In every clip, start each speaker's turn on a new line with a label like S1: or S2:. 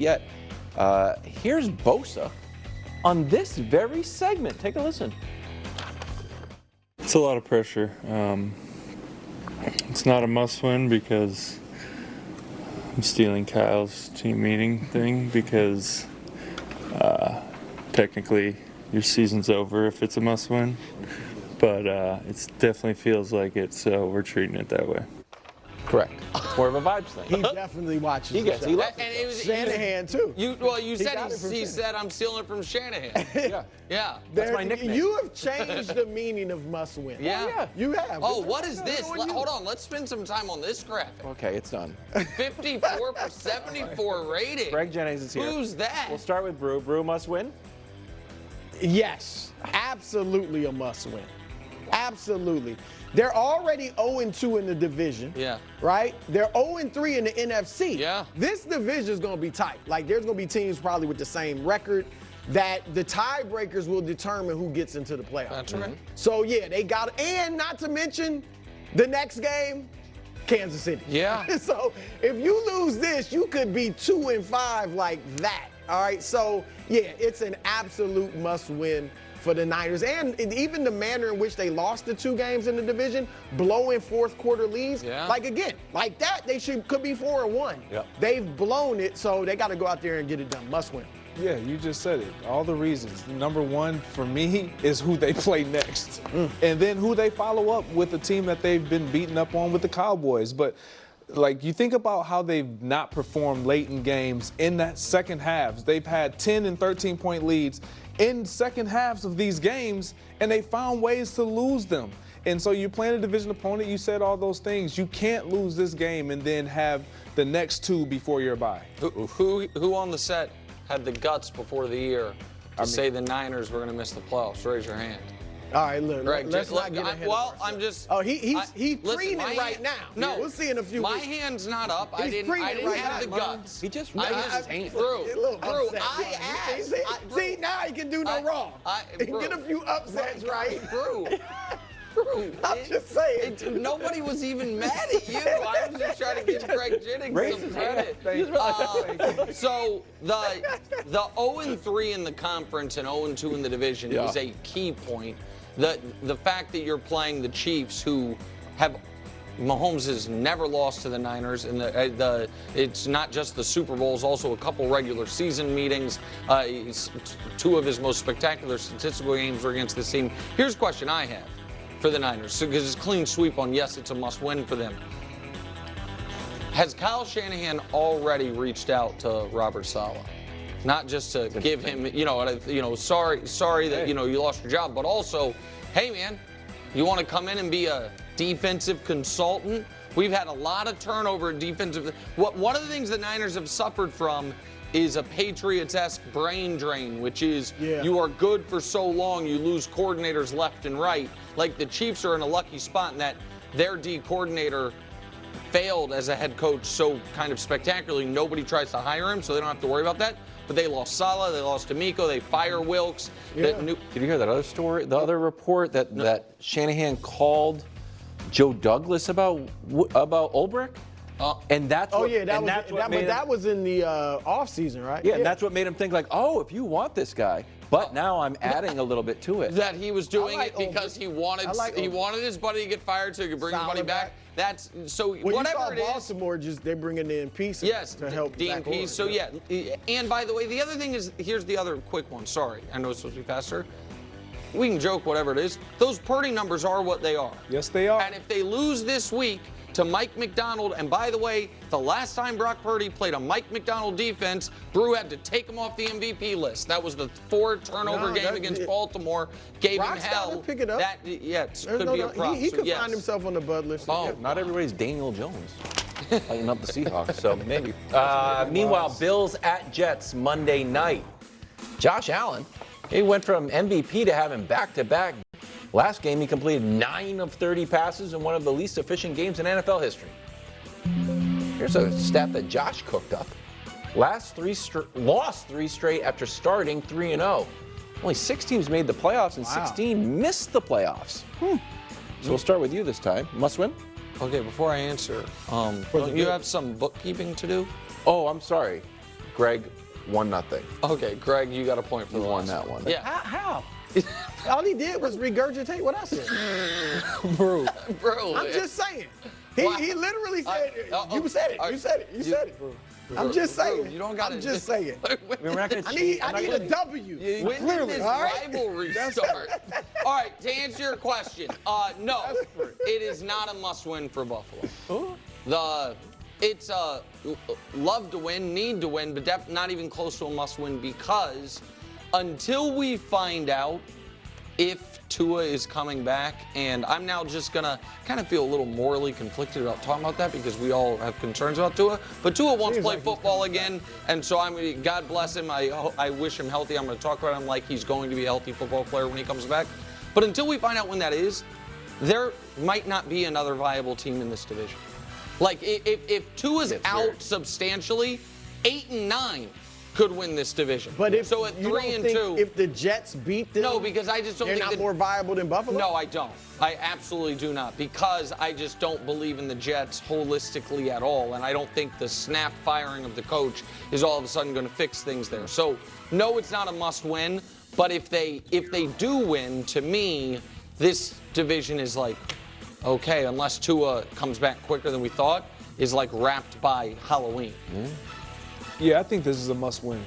S1: yet. Here's Bosa on this very segment. Take a listen.
S2: It's a lot of pressure. It's not a must-win because I'm stealing Kyle's team meeting thing because technically your season's over if it's a must-win, but it definitely feels like it, so we're treating it that way.
S1: Correct. It's more of a vibes thing.
S3: He definitely watches.
S1: He gets. He loves
S4: And
S1: it.
S4: it was
S3: Shanahan too.
S4: You said
S3: got it from
S4: he
S3: Shanahan.
S4: said I'm stealing it from Shanahan.
S1: Yeah.
S4: Yeah.
S1: That's my nickname.
S3: You have changed the meaning of must win.
S4: Yeah.
S1: yeah.
S3: You have.
S4: Oh, what is this?
S3: Good on you.
S4: Hold on, let's spend some time on this graphic.
S1: Okay, it's done.
S4: 54 for 74 rating.
S1: Greg Jennings is here.
S4: Who's that?
S1: We'll start with Brew. Brew must win.
S3: Yes, absolutely a must win. Absolutely. They're already 0-2 in the division.
S4: Yeah.
S3: Right? They're 0-3 in the NFC.
S4: Yeah.
S3: This division is going to be tight. Like, there's going to be teams probably with the same record that the tiebreakers will determine who gets into the playoffs.
S4: That's right.
S3: So, yeah, they got, and not to mention the next game, Kansas City.
S4: Yeah.
S3: So, if you lose this, you could be 2-5 like that. All right. So, yeah, it's an absolute must win for the Niners. And even the manner in which they lost the 2 games in the division, blowing fourth quarter leads.
S4: Yeah.
S3: Like, again, like that, they could be 4-1.
S1: Yep.
S3: They've blown it, so they got to go out there and get it done. Must win.
S5: Yeah, you just said it. All the reasons. Number one for me is who they play next. And then who they follow up with, a team that they've been beaten up on with the Cowboys. But like, you think about how they've not performed late in games in that second halves. They've had 10 and 13-point leads in second halves of these games, and they found ways to lose them. And so you're playing a division opponent, you said all those things. You can't lose this game and then have the next 2 before your bye.
S4: Who on the set had the guts before the year to say the Niners were going to miss the playoffs? Raise your hand.
S3: All right, look,
S4: Greg,
S3: let's
S4: look,
S3: not get ahead
S4: well,
S3: of
S4: I'm
S3: ourselves.
S4: just.
S3: Oh, he's
S4: listen,
S3: treating
S4: my
S3: it right
S4: hand-
S3: now.
S4: No,
S3: We'll see in a few
S4: my
S3: weeks.
S4: hand's not up. I
S3: He's
S4: didn't
S3: treating it right
S4: have the
S3: now.
S4: guts.
S1: He just
S4: I
S1: raises
S4: just
S1: his hand.
S4: Drew,
S3: A little
S4: Drew,
S3: upset.
S4: I asked.
S3: See, now he can do no wrong. He can get a few upsets right.
S4: Drew.
S3: I'm just saying.
S4: Nobody was even mad at you. I was just trying to give Greg Jennings some credit. So the 0-3 in the conference and 0-2 in the division is a key point. The fact that you're playing the Chiefs, who have Mahomes has never lost to the Niners, and it's not just the Super Bowls, also a couple regular season meetings. 2 of his most spectacular statistical games were against this team. Here's a question I have for the Niners, because it's a clean sweep on yes, it's a must-win for them. Has Kyle Shanahan already reached out to Robert Saleh? Not just to give him, sorry that you lost your job, but also, hey man, you want to come in and be a defensive consultant? We've had a lot of turnover in defensive. One of the things the Niners have suffered from is a Patriots-esque brain drain, which is you are good for so long, you lose coordinators left and right. Like the Chiefs are in a lucky spot in that their D coordinator failed as a head coach so kind of spectacularly, nobody tries to hire him, so they don't have to worry about that. But they lost Saleh, they lost D'Amico, they fire Wilkes.
S1: Did you hear that other story, the other report that Shanahan called Joe Douglas about Ulbrich? And that's what,
S3: that was in the off season, right?
S1: Yeah, and that's what made him think like, oh, if you want this guy, but now I'm adding a little bit to it.
S4: That he was doing it because he wanted his buddy to get fired so he could bring his buddy back. That's so
S3: well,
S4: whatever
S3: you saw
S4: it is.
S3: Baltimore they're bringing in Peace.
S4: Yes,
S3: to help
S4: Dean Peace. So yeah, and by the way, the other thing is, here's the other quick one. Sorry, I know it's supposed to be faster. We can joke whatever it is. Those Purdy numbers are what they are.
S5: Yes, they are.
S4: And if they lose this week to Mike McDonald, and by the way, the last time Brock Purdy played a Mike McDonald defense, Brew had to take him off the MVP list. That was the 4-turnover game against Baltimore. Gave him hell.
S3: Pick it up.
S4: That could be a problem.
S3: He could find himself on the Bud list.
S4: Oh,
S1: not everybody's Daniel Jones. Lighting up the Seahawks, so maybe. Meanwhile, Bills at Jets Monday night. Josh Allen, he went from MVP to having back-to-back. Last game, he completed 9 of 30 passes in one of the least efficient games in NFL history. Here's a stat that Josh cooked up. Lost 3 straight after starting 3-0. Only 6 teams made the playoffs, and 16 missed the playoffs. So we'll start with you this time. Must win?
S4: Okay, before I answer, don't you have some bookkeeping to do?
S1: Oh, I'm sorry. Greg, 1-0.
S4: Okay, Greg, you got a point for the
S1: won
S4: last
S1: that one.
S4: Yeah.
S3: How? All he did was regurgitate what I said.
S5: Bro.
S4: Bro,
S3: I'm just saying. He literally said, you said it. You said it. You said it. I'm just saying.
S4: You don't gotta,
S3: I'm just saying.
S1: We're not going to
S3: I need a W.
S4: When did this
S3: all right?
S4: rivalry start? All right, to answer your question, no, it is not a must-win for Buffalo. It's a love to win, need to win, but not even close to a must-win because until we find out if Tua is coming back, and I'm now just gonna kind of feel a little morally conflicted about talking about that because we all have concerns about Tua. But Tua wants to play football again, and so God bless him. I wish him healthy. I'm gonna talk about him like he's going to be a healthy football player when he comes back. But until we find out when that is, there might not be another viable team in this division. Like if Tua's out substantially, 8 and 9 could win this division.
S3: But if
S4: so at
S3: you
S4: 3
S3: don't
S4: and
S3: think
S4: 2,
S3: if the Jets beat them,
S4: no, because I just don't
S3: they're
S4: think
S3: not more viable than Buffalo.
S4: No, I don't. I absolutely do not, because I just don't believe in the Jets holistically at all, and I don't think the snap firing of the coach is all of a sudden going to fix things there. So no, it's not a must-win. But if they do win, to me, this division is like, okay, unless Tua comes back quicker than we thought, is like wrapped by Halloween.
S5: Yeah, I think this is a must-win.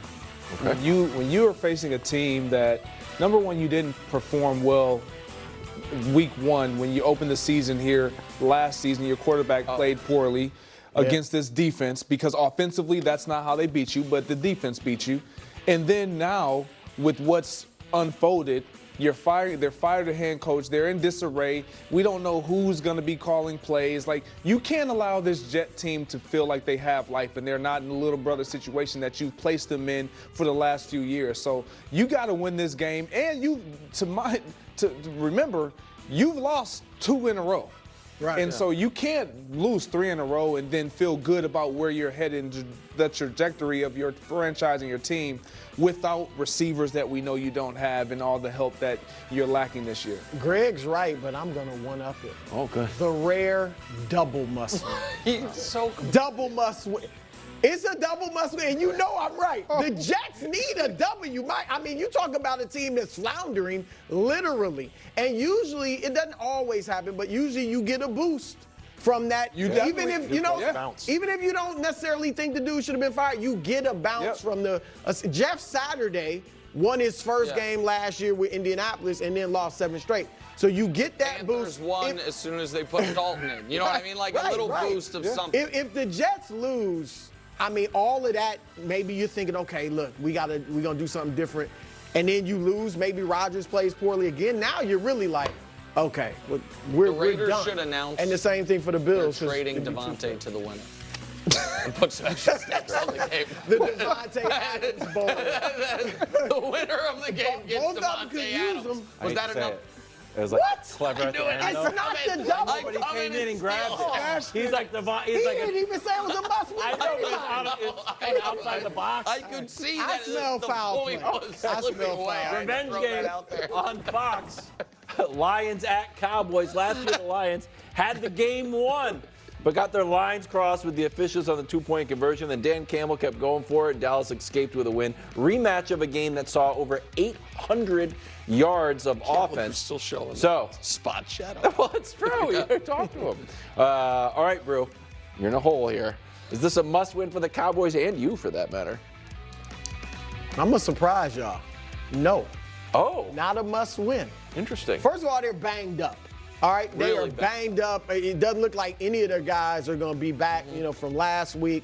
S1: Okay.
S5: When you are facing a team that, number one, you didn't perform well week 1 when you opened the season here last season. Your quarterback played poorly against this defense because offensively that's not how they beat you, but the defense beat you. And then now with what's unfolded, they're fired a head coach. They're in disarray. We don't know who's going to be calling plays. Like, you can't allow this Jet team to feel like they have life and they're not in the little brother situation that you've placed them in for the last few years. So you got to win this game. And to remember, you've lost 2 in a row.
S3: Right.
S5: And so you can't lose 3 in a row and then feel good about where you're headed, the trajectory of your franchise and your team, without receivers that we know you don't have and all the help that you're lacking this year.
S3: Greg's right, but I'm going to one-up it.
S1: Oh, good.
S3: The rare double must win.
S4: He's so
S3: Double must win. It's a double must win, and you know I'm right. The Jets need a W. You talk about a team that's floundering, literally. And usually, it doesn't always happen, but usually you get a boost from that. Even if you don't necessarily think the dude should have been fired, you get a bounce from the Jeff Saturday won his first game last year with Indianapolis and then lost 7 straight. So you get that
S4: Panthers
S3: boost.
S4: won as soon as they put Dalton in. You know what I mean? Like a little boost of something.
S3: If the Jets lose, all of that, maybe you're thinking, okay, look, we're gonna do something different. And then you lose, maybe Rodgers plays poorly again. Now you're really like, okay, we're done.
S4: Should announce.
S3: And the same thing for the Bills.
S4: They're trading Devontae to the winner. And put some extra steps on the game.
S3: The Devontae Adams Bowl.
S4: The winner of the game gets
S3: Both of them could
S4: Devontae
S3: use
S4: Adams.
S3: them.
S4: Was that enough?
S1: It was like
S3: What?
S1: clever at the end.
S3: It's not the double.
S1: But he came in and grabbed it.
S3: He
S1: He's like
S3: didn't even say it was a must-win.
S1: I know, it's kind of outside the box.
S4: I could see
S3: I
S4: that
S3: smell
S4: the
S3: foul
S4: point
S3: play.
S4: was
S3: I
S4: slipping
S3: smell
S4: away.
S3: foul.
S4: I had to
S1: Revenge
S4: throw
S1: game
S4: that out there.
S1: on Fox. Lions at Cowboys. Last year, the Lions had the game won, but got their lines crossed with the officials on the 2-point conversion. Then Dan Campbell kept going for it. Dallas escaped with a win. Rematch of a game that saw over 800 yards of offense.
S4: Still showing.
S1: So,
S4: spot shadow.
S1: well, it's true. You gotta talk to him. All right, Brew, you're in a hole here. Is this a must-win for the Cowboys and you, for that matter?
S3: I'm gonna surprise y'all. No,
S1: Oh,
S3: not a must-win.
S1: interesting.
S3: First of all, they're banged up. All right, they
S4: Really
S3: are banged up. It doesn't look like any of their guys are going to be back, from last week.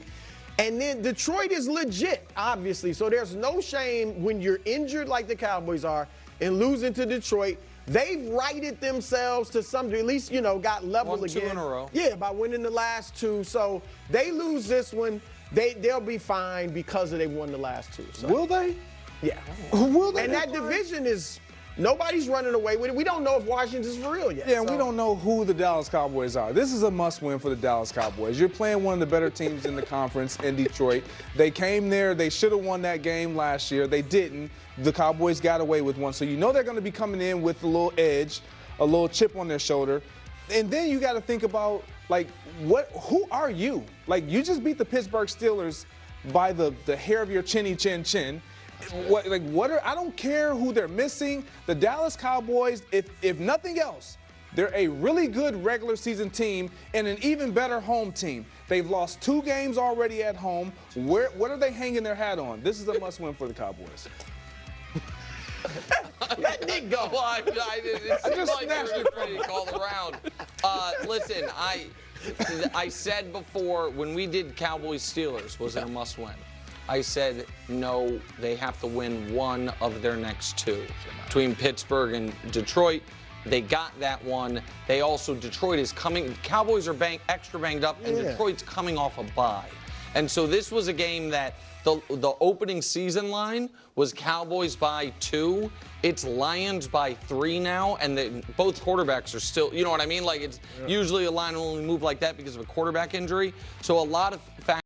S3: And then Detroit is legit, obviously. So there's no shame when you're injured like the Cowboys are and losing to Detroit. They've righted themselves to some degree, at least, got level
S4: Won
S3: again.
S4: 2 in a row.
S3: Yeah, by winning the last 2. So they lose this one, they'll be fine because they won the last 2. So.
S5: Will they?
S3: Yeah.
S5: Will they?
S3: And that division is, nobody's running away with it. We don't know if Washington's for real yet.
S5: Yeah, and we don't know who the Dallas Cowboys are. This is a must-win for the Dallas Cowboys. You're playing one of the better teams in the conference in Detroit. They came there. They should have won that game last year. They didn't. The Cowboys got away with one. So you know they're going to be coming in with a little edge, a little chip on their shoulder. And then you got to think about, who are you? Like, you just beat the Pittsburgh Steelers by the hair of your chinny chin chin. I don't care who they're missing. The Dallas Cowboys, if nothing else, they're a really good regular season team and an even better home team. They've lost 2 games already at home. What are they hanging their hat on? This is a must-win for the Cowboys.
S3: Let Nick go.
S4: Well, I just like
S5: snatched
S4: you
S5: it
S4: were ready to call the round. Listen, I said before when we did Cowboys Steelers was it a must-win? I said no, they have to win one of their next 2 between Pittsburgh and Detroit. They got that one. They also Detroit is coming. Cowboys are extra banged up, and Detroit's coming off a bye. And so this was a game that the opening season line was Cowboys by 2. It's Lions by 3 now, and both quarterbacks are still, you know what I mean? Like, it's usually a line will only move like that because of a quarterback injury. So a lot of factors.